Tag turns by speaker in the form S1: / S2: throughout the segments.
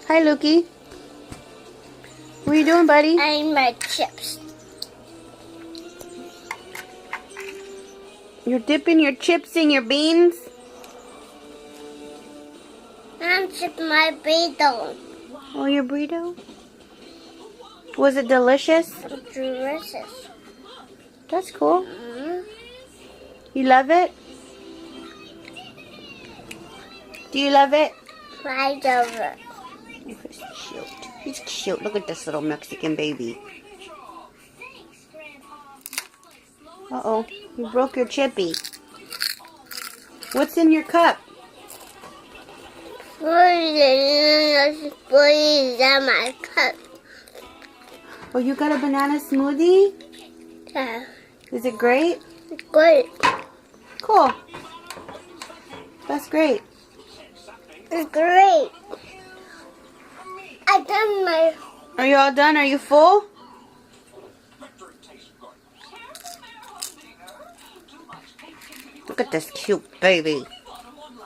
S1: Hi, Lukey. What are you doing, buddy?
S2: I'm my chips.
S1: You're dipping your chips in your beans?
S2: I'm chipping my burrito.
S1: Oh, your burrito? Was it delicious?
S2: Delicious.
S1: That's cool.
S2: Mm-hmm.
S1: You love it? Do you love it?
S2: I love it.
S1: Oh, he's cute. He's cute. Look at this little Mexican baby. Uh-oh. You broke your chippy. What's in your cup?
S2: Please, in my cup.
S1: Oh, you got a banana smoothie?
S2: Yeah.
S1: Is it great?
S2: Good.
S1: Cool. That's great.
S2: It's great. I done my...
S1: Are you all done? Are you full? Look at this cute baby.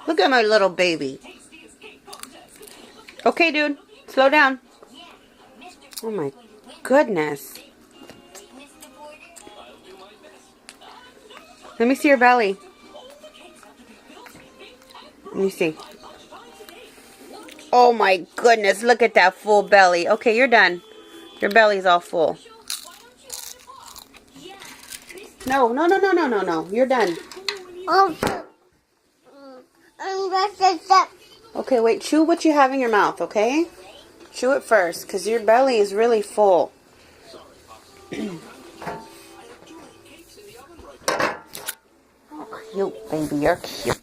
S1: Look at my little baby. Okay, dude. Slow down. Oh my goodness. Let me see your belly. Let me see. Oh my goodness. Look at that full belly. Okay, you're done. Your belly's all full. No. You're done.
S2: Oh,
S1: Okay, wait. Chew what you have in your mouth, okay? Chew it first, because your belly is really full. Oh, cute, baby. You're cute.